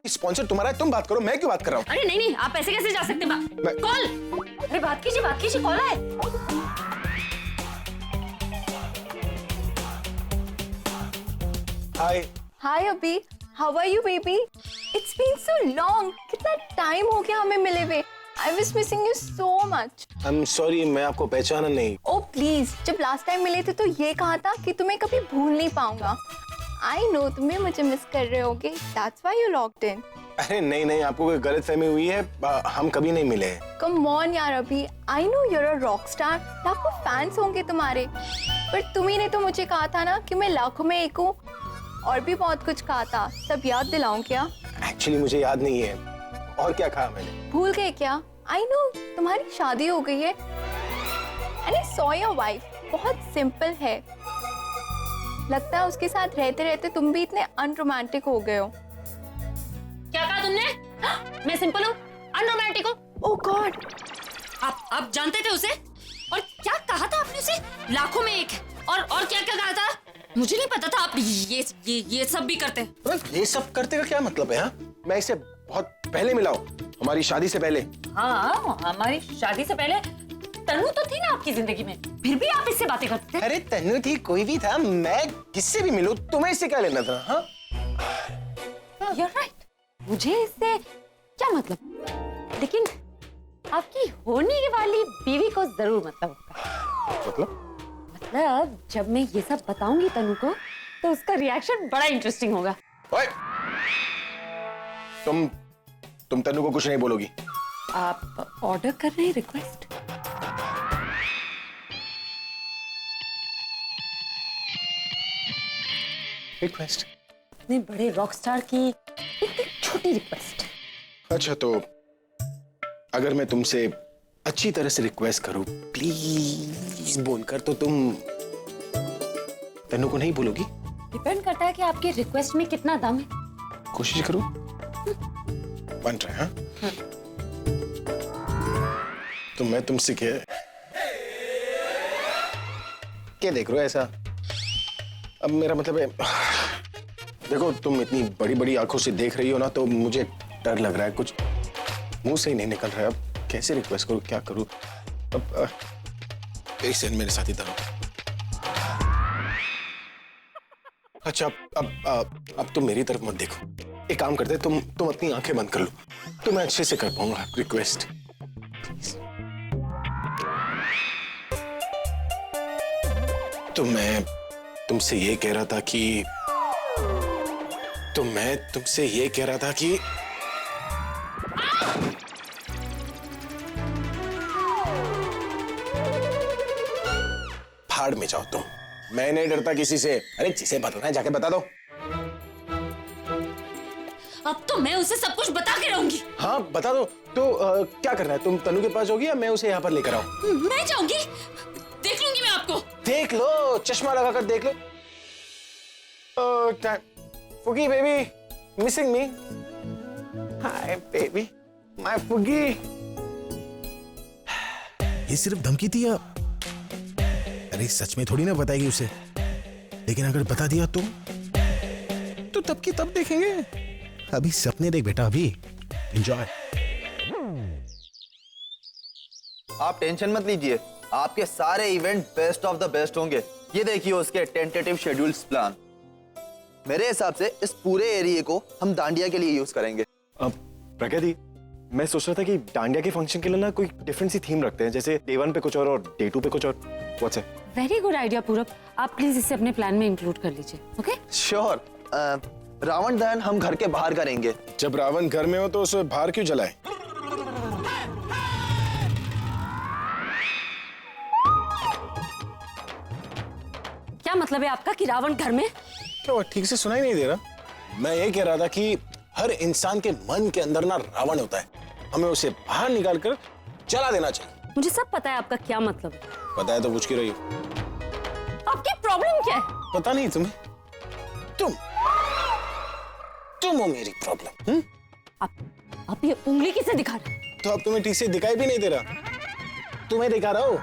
Sponsor तुम्हारा है, तुम बात करो, मैं क्यों बात कर रहा हूँ? अरे नहीं नहीं, आप ऐसे कैसे जा सकते? कॉल, अरे बात कीजिए, कॉल है। Hi Abhi, how are you baby? It's been so long, कितना टाइम हो गया हमें मिले हुए। I was missing you so much. I am sorry, मैं आपको पहचाना नहीं। ओ प्लीज, जब लास्ट टाइम मिले थे तो ये कहा था कि तुम्हें कभी भूल नहीं पाऊंगा। आई नो तुम्हें मुझे मिस कर रहे होगे, that's why you locked in. अरे नहीं, आपको कोई गलतफहमी हुई है, हम कभी नहीं मिले हैं। कम ऑन यार Abhi, I know you are a rock star, लाखों फैंस होंगे तुम्हारे, पर तुम्ही ने तो मुझे कहा था ना कि मैं लाखों में एक हूँ, और भी बहुत कुछ कहा था। सब याद दिलाऊं क्या? एक्चुअली मुझे याद नहीं है। और क्या कहा मैंने? भूल गए क्या? आई नो तुम्हारी शादी हो गई है, and I saw your wife, बहुत सिंपल है। लगता है उसके साथ रहते रहते तुम भी इतने अनरोमांटिक हो गए हो। क्या कहा तुमने? मैं सिंपल हूँ, अनरोमांटिक हूँ? ओह गॉड, आप जानते थे उसे? और क्या कहा था आपने उसे? लाखों में एक है। और क्या क्या कहा था? मुझे नहीं पता था आप ये सब भी करते हैं। ये सब करते का क्या मतलब है? हाँ, मैं इसे बहुत पहले मिला हूँ, हमारी शादी से पहले। हाँ, हमारी शादी से पहले तनु तो थी ना आपकी जिंदगी में, फिर भी आप इससे बातें करते थे। अरे तनु थी, कोई भी था, मैं किससे भी मिलूं, तुम्हें इससे क्या लेना था? हाँ, You're right, मुझे इससे क्या मतलब, लेकिन आपकी होने वाली बीवी को जरूर मतलब होगा। मतलब जब मैं ये सब बताऊंगी तनु को, तो उसका रिएक्शन बड़ा इंटरेस्टिंग होगा। ओए, तुम तनु को कुछ नहीं बोलोगी? आप ऑर्डर कर रहे हैं रिक्वेस्ट? रिक्वेस्ट? इतने बड़े रॉकस्टार की एक छोटी रिक्वेस्ट। अच्छा, तो अगर मैं तुमसे अच्छी तरह से रिक्वेस्ट करूं, प्लीज बोलकर, तो तुम तनु को नहीं बोलोगी? डिपेंड करता है कि आपके रिक्वेस्ट में कितना दम है। कोशिश करो, बन रहा है। हाँ? तो मैं तुमसे क्या देख रहे हो ऐसा? अब मेरा मतलब है, देखो तुम इतनी बड़ी बड़ी आंखों से देख रही हो ना, तो मुझे डर लग रहा है, कुछ मुंह से ही नहीं निकल रहा है। अब कैसे रिक्वेस्ट करूं, क्या करूं? अब एक सेकंड मेरे साथ इधर आओ। अच्छा, अब तुम मेरी तरफ मत देखो, एक काम करते, तुम अपनी आंखें बंद कर लो, तो मैं अच्छे से कर पाऊंगा रिक्वेस्ट। तो मैं तुमसे ये कह रहा था कि भाड़ में जाओ तुम, मैं नहीं डरता किसी से। अरे जिसे बताना है जाके बता दो। अब तो मैं उसे सब कुछ बता के रहूंगी। हाँ बता दो। तो क्या करना है, तुम तनु के पास जाओगी या मैं उसे यहाँ पर लेकर आऊं? मैं जाऊंगी, देख लूंगी मैं आपको। देख लो, चश्मा लगाकर देख लो। फुगी baby, missing me? Hi baby, my फुगी। ये सिर्फ धमकी थी या? अरे सच में थोड़ी ना बताएगी उसे, लेकिन अगर बता दिया तो तब की तब देखेंगे। अभी सपने देख बेटा, अभी एंजॉय। आप टेंशन मत लीजिए, आपके सारे event best of the best होंगे। ये देखिए उसके टेंटेटिव शेड्यूल्स प्लान। मेरे हिसाब से इस पूरे एरिया को हम दांडिया के लिए यूज करेंगे। प्रगति, मैं सोच रहा था कि दांडिया के फंक्शन के लिए ना कोई डिफरेंट सी थीम रखते हैं, जैसे डे 1 पे कुछ और डे 2 पे कुछ और। What's it? Very good idea पूरब, आप प्लीज इसे अपने प्लान में इंक्लूड कर लीजिए। Okay sure. रावण दहन हम घर के बाहर करेंगे। जब रावण घर में हो तो उसे बाहर क्यों जलाए? क्या मतलब है आपका कि रावण घर में? क्या ठीक से सुनाई नहीं दे रहा? मैं ये कह रहा था कि हर इंसान के मन के अंदर ना रावण होता है, हमें उसे बाहर निकाल कर जला देना चाहिए। मुझे सब पता है आपका क्या मतलब है। पता है तो पूछ क्यों रही हो? आपकी प्रॉब्लम क्या है? पता नहीं तुम्हें? तुम हो मेरी प्रॉब्लम। आप ये उंगली किसे दिखा रहे हैं? तो अब तुम्हें ठीक से दिखाई भी नहीं दे रहा, तुम्हें दिखा रहा हूं।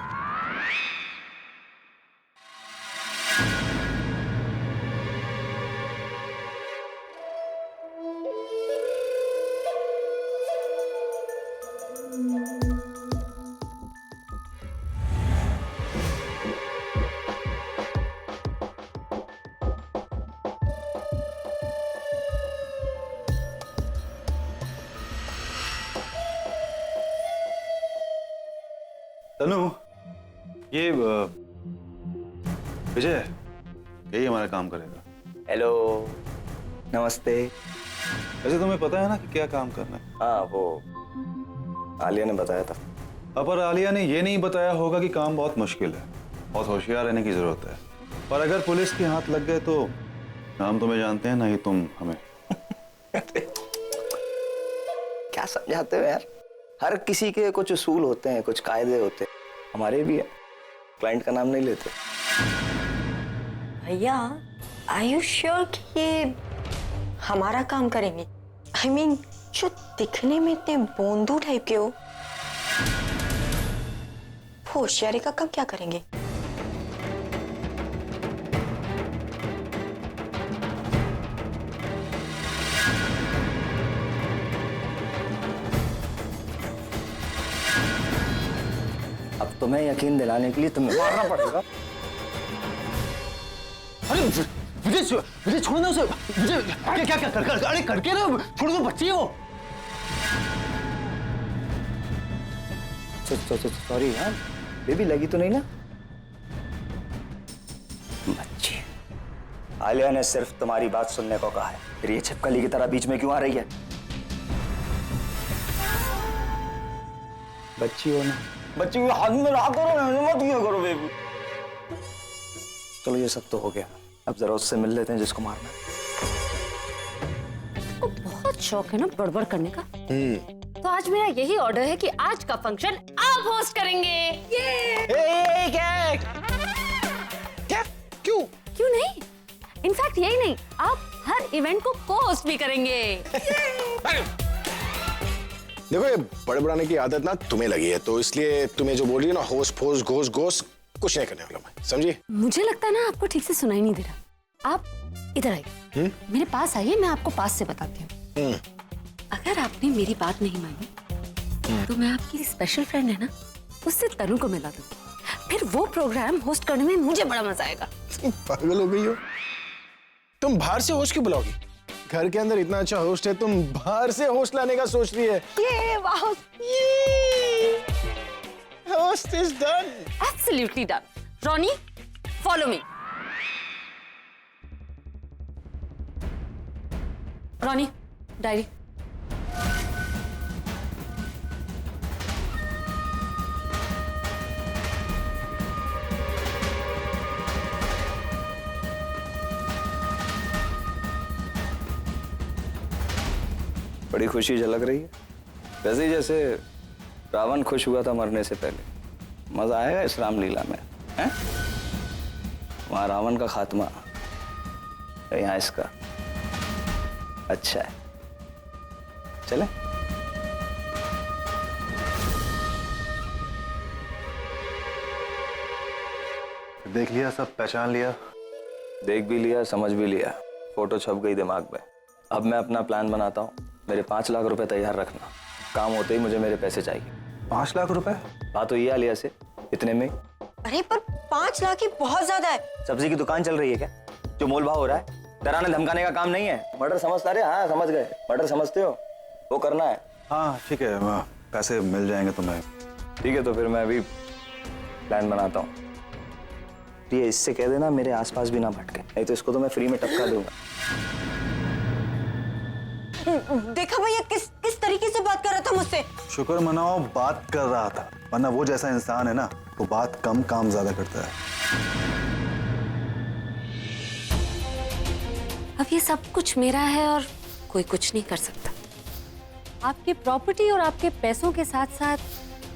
तनु, ये विजय यही हमारा काम करेगा। हेलो, नमस्ते। वैसे तुम्हें पता है ना कि क्या काम करना है? हाँ, वो आलिया ने बताया था। पर आलिया ने ये नहीं बताया होगा कि काम बहुत मुश्किल है, बहुत होशियार रहने की जरूरत है। पर अगर पुलिस के हाथ लग गए तो ना हम तुम्हें जानते हैं ना ही तुम हमें। क्या समझाते हो यार? हर किसी के कुछ उसूल होते हैं, कुछ कायदे होते हैं, हमारे भी है। क्लाइंट का नाम नहीं लेते। भैया, आर यू श्योर कि ये हमारा काम करेंगे? I mean, जो दिखने में इतने बोंदू टाइप के हो, वो होशियारी का काम क्या करेंगे? अब तुम्हें यकीन दिलाने के लिए तुम्हें मारना पड़ेगा। अरे विजय, विजय छोड़ो ना उसे। विजय क्या क्या कर अरे करके ना, छोड़ दो, बच्ची है वो। सॉरी हाँ, बेबी लगी तो नहीं ना? बच्ची, आलिया ने सिर्फ तुम्हारी बात सुनने को कहा है, फिर ये छिपकली की तरह बीच में क्यों आ रही है? बच्ची हो ना, बच्ची को हाथ में रहा करो, मत किया करो बेबी। चलो ये सब तो हो गया, अब जरा उससे मिल लेते हैं जिसको मारना है। को बहुत शौक है ना बड़बड़ करने का। तो आज मेरा यही ऑर्डर है कि आज का फंक्शन आप होस्ट करेंगे। क्या क्यों? क्यों नहीं? इनफैक्ट यही नहीं, आप हर इवेंट को को होस्ट भी करेंगे। देखो, ये बड़बड़ाने की आदत ना तुम्हें लगी है, तो इसलिए तुम्हें जो बोल रही है ना, होस्ट फोस्ट घोष घोष, कुछ नहीं करने वाला मैं, समझिए? मुझे लगता है ना आपको ठीक से सुनाई नहीं दे रहा। आप इधर आइए, मेरे पास आइए, मैं आपको पास से बताती हूँ। अगर आपने मेरी बात नहीं मानी तो मैं आपकी स्पेशल फ्रेंड है ना, उससे तनु को मिला दूंगी। फिर वो प्रोग्राम होस्ट करने में मुझे बड़ा मजा आएगा। पागल हो गई हो? तुम बाहर से होस्ट क्यों बुलाओगी? घर के अंदर इतना अच्छा होस्ट है, तुम बाहर से होस्ट लाने का सोच रही है? ये वाह, host is done. Absolutely done. Ronnie, follow me. Ronnie, diary. बड़ी खुशी झलक रही है, वैसे ही जैसे रावण खुश हुआ था मरने से पहले। मजा आएगा इस रामलीला में, हैं? वहां रावण का खात्मा, यहाँ इसका। अच्छा है, चले? देख लिया, सब पहचान लिया? देख भी लिया, समझ भी लिया, फोटो छप गई दिमाग में। अब मैं अपना प्लान बनाता हूँ। मेरे 5 लाख रुपए तैयार रखना, काम होते ही मुझे मेरे पैसे चाहिए। 5 लाख रुपए? बात तो ये आलिया से, इतने में। अरे पर 5 लाख ही बहुत ज्यादा है। सब्जी की दुकान चल रही है क्या, जो मोल भाव हो रहा है? डराने धमकाने का काम नहीं है। मर्डर समझता रहे? हाँ समझ गए, मर्डर समझते हो, वो करना है। हाँ ठीक है, पैसे मिल जाएंगे तुम्हें। ठीक है, तो फिर मैं अभी प्लान बनाता हूँ। ये इससे कह देना मेरे आसपास भी ना भटके, नहीं तो इसको तो मैं फ्री में टपका दूंगा। देखा भैया किस तरीके से बात कर रहा था मुझसे। शुक्र मनाओ बात कर रहा था, वरना वो जैसा इंसान है ना, वो बात कम काम ज्यादा करता है। अब ये सब कुछ मेरा है और कोई कुछ नहीं कर सकता। आपकी प्रॉपर्टी और आपके पैसों के साथ साथ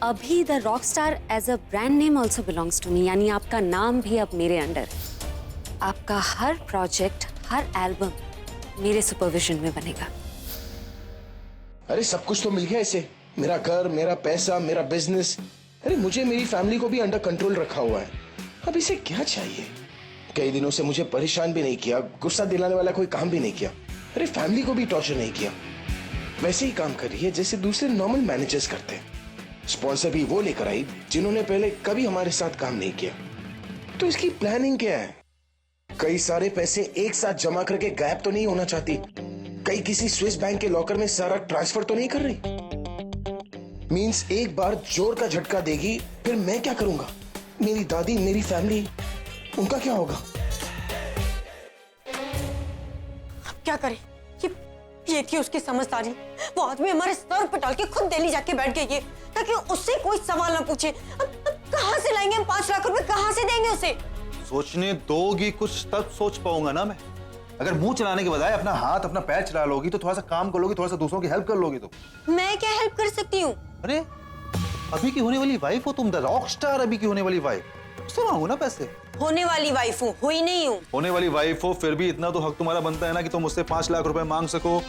Abhi the rockstar as a brand name also belongs to me, यानी आपका नाम भी अब मेरे अंडर है। आपका हर प्रोजेक्ट, हर एल्बम मेरे सुपरविजन में बनेगा। अरे सब कुछ तो मिल गया इसे, मेरा घर, मेरा पैसा, मेरा बिजनेस। अरे मुझे मेरी फैमिली को भी अंडर कंट्रोल रखा हुआ है। अब इसे क्या चाहिए? कई दिनों से मुझे परेशान भी नहीं किया, गुस्सा दिलाने वाला कोई काम भी नहीं किया, अरे फैमिली को भी टॉर्चर नहीं किया। वैसे ही काम कर रही है जैसे दूसरे नॉर्मल मैनेजर्स करते हैं। स्पॉन्सर भी वो लेकर आई जिन्होंने पहले कभी हमारे साथ काम नहीं किया। तो इसकी प्लानिंग क्या है? कई सारे पैसे एक साथ जमा करके गायब तो नहीं होना चाहती? कहीं किसी स्विस बैंक के लॉकर में सारा ट्रांसफर तो नहीं कर रही? मींस एक बार जोर का झटका देगी, फिर मैं क्या करूंगा? मेरी दादी, मेरी फैमिली, उनका क्या होगा? अब क्या करें? ये थी उसकी समझदारी। वो आदमी हमारे सर पे डाल के खुद दिल्ली जाके बैठ गई है ताकि उससे कोई सवाल ना पूछे। अब कहां से लाएंगे हम 5 लाख रुपए? कहां से देंगे उसे? सोचने दोगी कुछ तब सोच पाऊंगा ना मैं। अगर मुंह चलाने के बजाय अपना हाथ अपना पैर चला लोगी तो थोड़ा सा काम कर लोगी, थोड़ा सा दूसरों की हेल्प कर लोगी। तो मैं क्या हेल्प कर सकती हूँ? अरे अभी की होने वाली वाइफ हो तुम, द रॉक स्टार अभी की होने वाली वाइफ, उससे मांगो ना पैसे। होने वाली वाइफ हूँ, हुई नहीं हूँ। होने वाली वाइफ हो फिर भी इतना तो हक तुम्हारा बनता है ना कि तुम उससे 5 लाख रुपए मांग सको।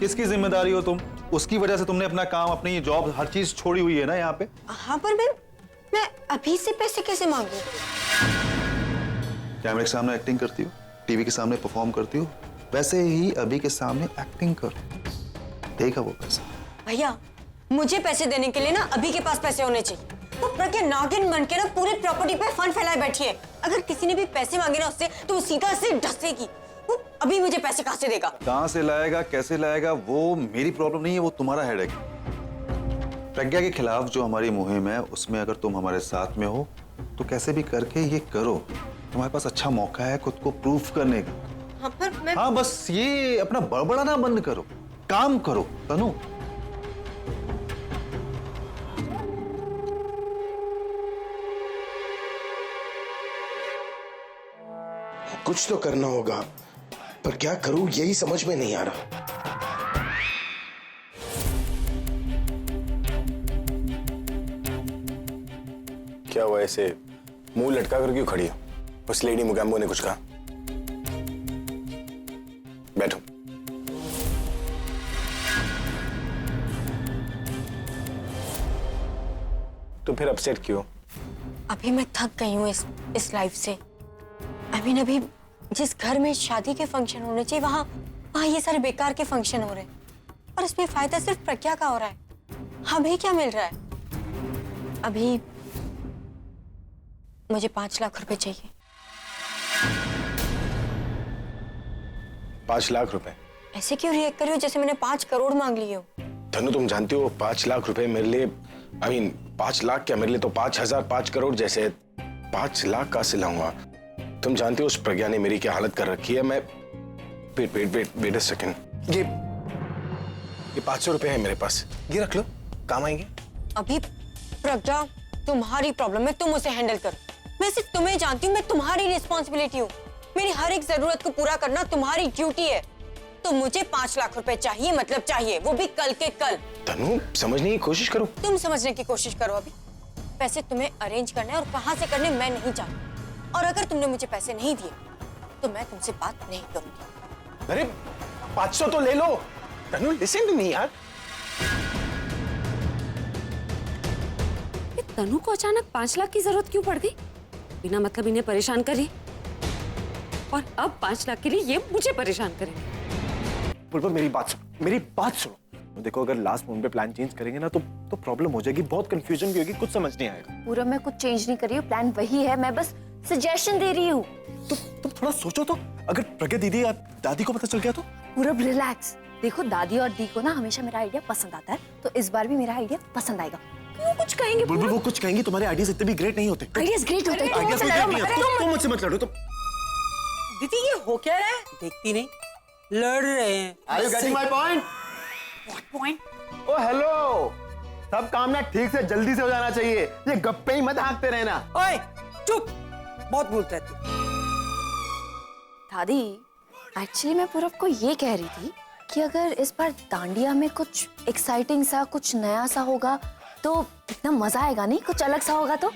किसकी जिम्मेदारी हो तुम? उसकी वजह से तुमने अपना काम, अपनी जॉब, हर चीज छोड़ी हुई है ना यहाँ पे। हाँ पर मैं अभी से पैसे कैसे मांगू? कैमरे के सामने एक्टिंग करती हो, टीवी के सामने परफॉर्म करती हो, वैसे ही अभी के सामने एक्टिंग करो, देगा वो पैसा। भैया मुझे पैसे देने के लिए ना अभी के पास पैसे होने चाहिए। वो प्रज्ञा नागिन बन के ना पूरी प्रॉपर्टी पे फंड फैलाए बैठी है। अगर किसी ने भी पैसे मांगे ना उससे तो वो सीधा से डसेगी। वो अभी मुझे पैसे कहाँ से देगा? कहाँ से लाएगा, कैसे लाएगा, वो मेरी प्रॉब्लम नहीं है, वो तुम्हारा हेडेक। प्रज्ञा के खिलाफ जो हमारी मुहिम है उसमें अगर तुम हमारे साथ में हो तो कैसे भी करके ये करो। तुम्हारे पास अच्छा मौका है खुद को प्रूफ करने का। हाँ पर मैं... हाँ बस ये अपना बड़बड़ाना बंद करो, काम करो तनु। कुछ तो करना होगा, पर क्या करूं यही समझ में नहीं आ रहा। क्या हुआ, ऐसे मुंह लटका कर क्यों खड़ी हो? उस लेडी मुगाम्बो ने कुछ कहा? बैठो। तो फिर अपसेट क्यों? अभी मैं थक गई हूँ इस लाइफ से। अभी जिस घर में शादी के फंक्शन होने चाहिए वहां ये सारे बेकार के फंक्शन हो रहे हैं और इसमें फायदा सिर्फ प्रज्ञा का हो रहा है। हमें क्या मिल रहा है? अभी मुझे 5 लाख रुपए चाहिए। 5 लाख रुपए? ऐसे क्यों रिएक्ट कर रही हो जैसे मैंने 5 करोड़ मांग लिए हो? धनु तुम जानती हो 5 लाख रुपए मेरे लिए, 5 लाख क्या, मेरे लिए तो 5,000 5 करोड़ जैसे। 5 लाख कहाँ से लाऊंगा? तुम जानती हो उस प्रज्ञा ने मेरी क्या हालत कर रखी है। मैं वेट अ सेकंड। ये 500 रुपए है मेरे पास, ये रख लो, काम आएंगे। अभी प्रज्ञा तुम्हारी प्रॉब्लम है, तुम उसे हैंडल करो। मैं सिर्फ तुम्हें जानती हूँ, मैं तुम्हारी रिस्पॉन्सिबिलिटी हूँ। मेरी हर एक जरूरत को पूरा करना तुम्हारी ड्यूटी है। तो मुझे 5 लाख रुपए चाहिए, मतलब चाहिए, वो भी कल के कल। तनु समझने की कोशिश करो। तुम समझने की कोशिश करो। अभी पैसे तुम्हें अरेंज करने और कहाँ से करने मैं नहीं जानती। और अगर तुमने मुझे पैसे नहीं दिए तो मैं तुमसे बात नहीं करूंगी। अरे 500 तो ले लो। तनु लिसन टू मी यार। तनु को अचानक 5 लाख की जरूरत क्यों पड़ गई? बिना मतलब इन्हें परेशान करी और अब 5 लाख के लिए ये मुझे परेशान करेंगे। बुलबुल मेरी बात सुनो। देखो अगर लास्ट मोमेंट पे प्लान चेंज करेंगे ना तो प्रॉब्लम हो जाएगी, बहुत कंफ्यूजन भी होगी, कुछ समझ नहीं आएगा। पूरा मैं कुछ चेंज नहीं कर रही हूँ, प्लान वही है, मैं बस सजेशन दे रही हूँ। तो तुम थोड़ा सोचो तो, अगर प्रज्ञा दीदी या दादी को पता चल गया तो? पूरा रिलैक्स। देखो दादी और दी को ना हमेशा मेरा आइडिया पसंद आता है, तो इस बार भी मेरा आइडिया पसंद आएगा। क्यों कुछ कहेंगे? बुलबुल वो कुछ कहेंगी, तुम्हारे आइडियाज इतने भी ग्रेट नहीं होते। आइडियाज ग्रेट होते हैं। आइडियाज ग्रेट नहीं होते, तुम मुझसे मत लड़ो। तुम दीदी ये हो क्या रहा है? देखती नहीं, लड़ रहे हैं। Are you getting my point? What point? Oh hello, सब काम ना ठीक से जल्दी से हो जाना चाहिए, ये गप्पे ही मत हाँकते रहना। ओए चुप, बहुत बोलते रहती है। दादी एक्चुअली मैं पूरब को ये कह रही थी कि अगर इस बार दांडिया में कुछ एक्साइटिंग सा, कुछ नया सा होगा तो इतना मजा आएगा। नहीं कुछ अलग सा होगा तो।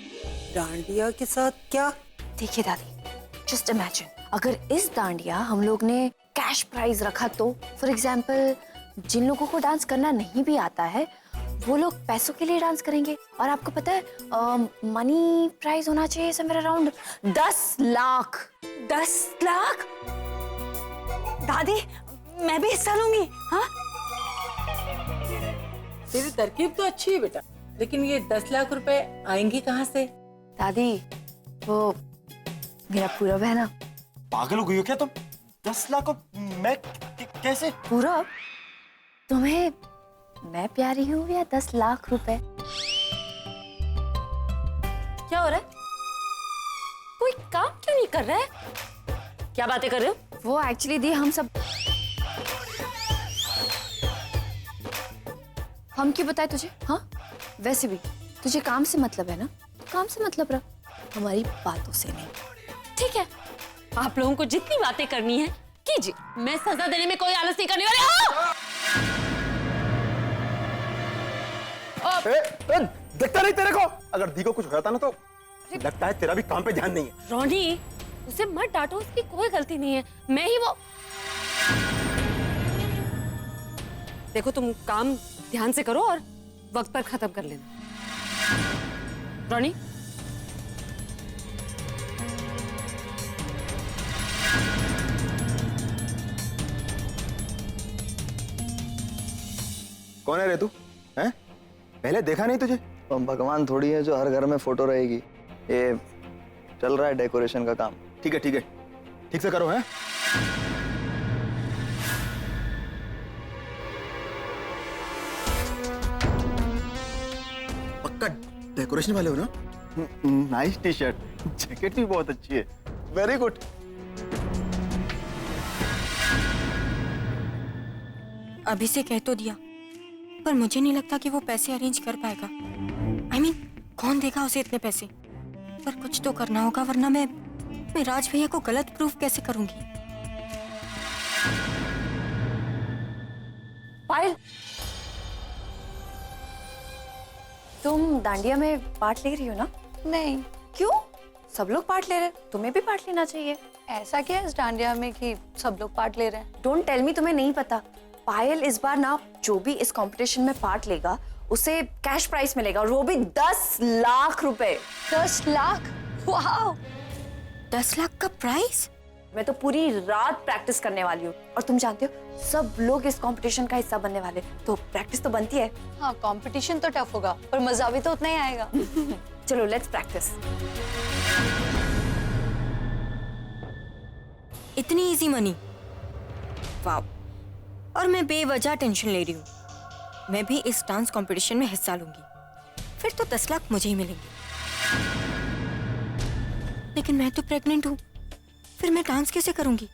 डांडिया के साथ क्या? देखिए दादी, जस्ट इमेजिन अगर इस दांडिया हम लोग ने कैश प्राइज रखा तो, फॉर एग्जाम्पल जिन लोगों को डांस करना नहीं भी आता है वो लोग पैसों के लिए डांस करेंगे। और आपको पता है मनी प्राइज होना चाहिए समवेयर अराउंड 10 लाख। 10 लाख? दादी मैं भी हिस्सा लूंगी। हाँ तेरी तरकीब तो अच्छी है बेटा, लेकिन ये 10 लाख रुपए आएंगे कहाँ से? दादी वो मेरा पूरब है ना। पागल हो गई हो क्या तुम? 10 लाख को मैं कैसे? पूरब, तुम्हें मैं प्यारी हूँ या 10 लाख रुपए? क्या हो रहा है? कोई काम क्यों नहीं कर रहा है? क्या बातें कर रहे हो? वो एक्चुअली दी हम क्यों बताए तुझे? हाँ, वैसे भी तुझे काम से मतलब है ना, तो काम से मतलब रख, हमारी बातों से नहीं। ठीक है, आप लोगों को जितनी बातें करनी है कीजिए, मैं सजा देने में कोई आलस नहीं करने वाली। देखता नहीं तेरे को? अगर दी को कुछ होता ना तो लगता है तेरा भी काम पे ध्यान नहीं है। रोनी, उसे मत डांटो, उसकी कोई गलती नहीं है, मैं ही वो। देखो तुम काम ध्यान से करो और वक्त पर खत्म कर लेना। रोनी, कौन है रे तू? हैं? पहले देखा नहीं तुझे? तो भगवान थोड़ी है जो हर घर में फोटो रहेगी। ये चल रहा है डेकोरेशन का काम। ठीक है, ठीक से करो। हैं? पक्का डेकोरेशन वाले हो ना? नाइस टी शर्ट, जैकेट भी बहुत अच्छी है। Very good. अभी से कह तो दिया, पर मुझे नहीं लगता कि वो पैसे अरेंज कर पाएगा। I mean, कौन देगा उसे इतने पैसे? पर कुछ तो करना होगा, वरना मैं राज भैया को गलत प्रूफ कैसे करूंगी? पायल, तुम दांडिया में पार्ट ले रही हो ना? नहीं। क्यों? सब लोग पार्ट ले रहे हैं, तुम्हें भी पार्ट लेना चाहिए। ऐसा क्या है इस डांडिया में कि सब लोग पार्ट ले रहे हैं? डोंट टेल मी तुम्हें नहीं पता। पायल इस बार ना जो भी इस कंपटीशन में पार्ट लेगा उसे कैश प्राइस मिलेगा, और वो भी 10 लाख रुपए। 10 लाख? वाह! 10 लाख का प्राइस? मैं तो पूरी रात प्रैक्टिस करने वाली हूँ, और तुम जानते हो सब लोग इस कंपटीशन का हिस्सा बनने वाले, तो प्रैक्टिस तो बनती है। हाँ, कंपटीशन तो टफ होगा, पर मजा भी तो उतना ही आएगा। चलो लेट्स प्रैक्टिस। इतनी इजी मनी? वाह! और मैं बेवजह टेंशन ले रही हूँ। मैं भी इस डांस कंपटीशन में हिस्सा लूंगी, फिर तो 10 लाख मुझे ही मिलेंगे। लेकिन मैं तो प्रेग्नेंट हूँ, फिर मैं डांस कैसे करूंगी?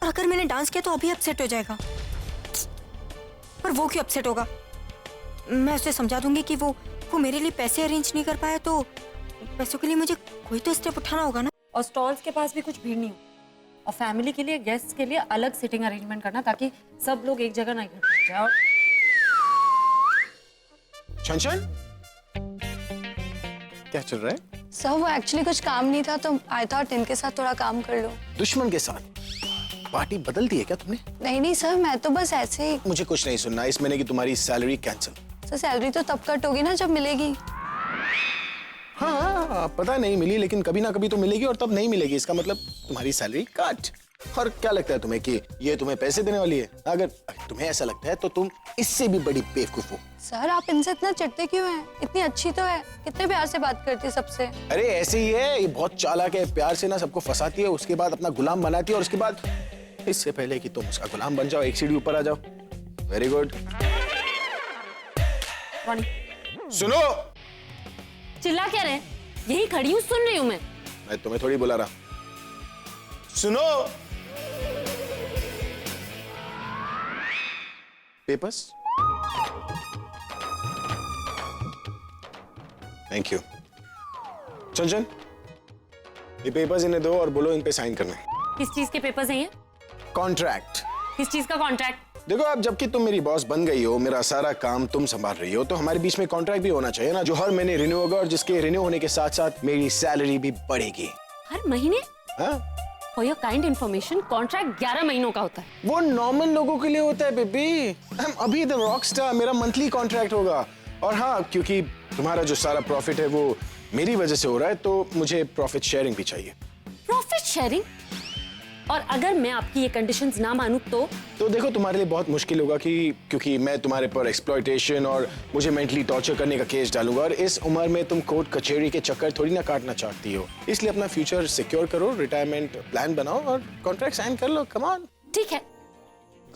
और अगर मैंने डांस किया तो अभी अपसेट हो जाएगा। पर वो क्यों अपसेट होगा? मैं उसे समझा दूंगी कि वो मेरे लिए पैसे अरेंज नहीं कर पाया, तो पैसों के लिए मुझे कोई तो स्टेप उठाना होगा ना। और स्टॉल्स के पास भी कुछ भीड़ नहीं हो, और फैमिली के लिए, गेस्ट के लिए अलग सीटिंग अरेंजमेंट करना, ताकि सब लोग एक जगह ना इकट्ठे हो जाए। और छन क्या चल रहा है? सर, वो एक्चुअली कुछ काम नहीं था, तो आई थॉट इनके साथ थोड़ा काम कर लो। दुश्मन के साथ पार्टी बदल दी है क्या तुमने? नहीं सर, मैं तो बस ऐसे ही। मुझे कुछ नहीं सुनना। इस महीने की तुम्हारी सैलरी कैंसिल। सर, सैलरी तो तब कट होगी ना जब मिलेगी। हाँ, पता नहीं मिली, लेकिन कभी ना कभी तो मिलेगी, और तब नहीं मिलेगी। इसका मतलब तुम्हारी सैलरी कट। और क्या लगता है तुम्हें कि ये तुम्हें पैसे देने वाली है? अगर तुम्हें ऐसा लगता है तो तुम इससे भी बड़ी बेवकूफ हो। सर, आप इनसे इतना चिढ़ते क्यों हैं? इतनी अच्छी तो है, कितने प्यार से बात करती है सबसे। अरे ऐसे ही है, ये बहुत चालाक है। प्यार से ना सबको फंसाती है, उसके बाद अपना गुलाम बनाती है, और उसके बाद इससे पहले कि तुम उसका गुलाम बन जाओ, एक सीढ़ी ऊपर आ जाओ। Very good. सुनो, चिल्ला क्या रहे? यही खड़ी हूँ, सुन रही हूँ मैं तुम्हें थोड़ी बुला रहा। सुनो, पेपर्स। Thank you. चंचन, ये पेपर्स इन्हें दो और बोलो इन पे साइन करना है। किस चीज के पेपर्स हैं ये? कॉन्ट्रैक्ट। किस चीज का कॉन्ट्रैक्ट? देखो, अब जबकि तुम मेरी बॉस बन गई हो, मेरा सारा काम तुम संभाल रही हो, तो हमारे बीच में कॉन्ट्रैक्ट भी होना चाहिए ना, जो हर महीने रिन्यू होगा, और जिसके रिन्यू होने के साथ साथ मेरी सैलरी भी बढ़ेगी। हर महीने? हाँ? For your kind information, contract 11 महीनों का होता है। वो नॉर्मल लोगों के लिए होता है बेबी। अभी द रॉकस्टार, मेरा मंथली कॉन्ट्रैक्ट होगा। और हाँ, क्योंकि तुम्हारा जो सारा प्रॉफिट है वो मेरी वजह से हो रहा है, तो मुझे प्रॉफिट शेयरिंग भी चाहिए। Profit sharing? और अगर मैं आपकी ये कंडीशंस ना मानूं तो देखो तुम्हारे लिए बहुत मुश्किल होगा कि क्योंकि मैं तुम्हारे पर एक्सप्लॉयटेशन और मुझे मेंटली टॉर्चर करने का केस डालूंगा, और इस उम्र में तुम कोर्ट कचहरी के चक्कर थोड़ी ना काटना चाहती हो। इसलिए अपना फ्यूचर सिक्योर करो, रिटायरमेंट प्लान बनाओ और कॉन्ट्रैक्ट साइन कर लो। Come on. ठीक है,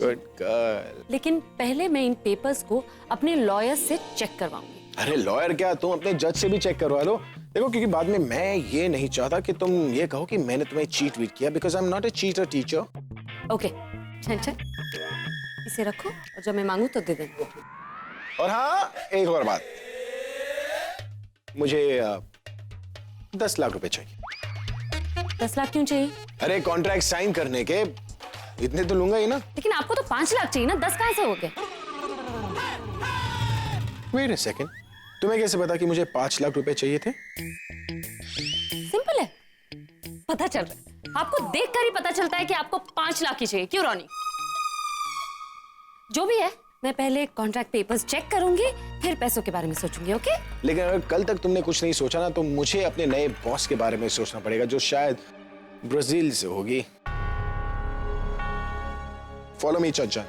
गुड गर्ल। लेकिन पहले मैं इन पेपर्स को अपने लॉयर से चेक करवाऊंगी। अरे लॉयर क्या, तुम अपने जज से भी चेक करवा लो। देखो क्योंकि बाद में मैं ये नहीं चाहता कि तुम ये कहो कि मैंने तुम्हें चीट वीट किया, because I am not a cheater teacher. Okay छन, इसे रखो और जब मैं मांगू तो दे देना। और हाँ, एक और बात, मुझे 10 लाख रुपए चाहिए। 10 लाख क्यों चाहिए? अरे कॉन्ट्रैक्ट साइन करने के इतने तो लूंगा ही ना। लेकिन आपको तो 5 लाख चाहिए ना, 10 कहां से हो गए? वेट अ सेकंड, तुम्हें कैसे पता कि मुझे 5 लाख रुपए चाहिए थे? सिंपल है, पता चल रहा है। आपको देखकर ही पता चलता है कि आपको 5 लाख ही चाहिए। क्यों रोनी? जो भी है, मैं पहले कॉन्ट्रैक्ट पेपर्स चेक करूंगी, फिर पैसों के बारे में सोचूंगी। ओके? लेकिन अगर कल तक तुमने कुछ नहीं सोचा ना, तो मुझे अपने नए बॉस के बारे में सोचना पड़ेगा, जो शायद ब्राजील से होगी। फॉलो मी चचा।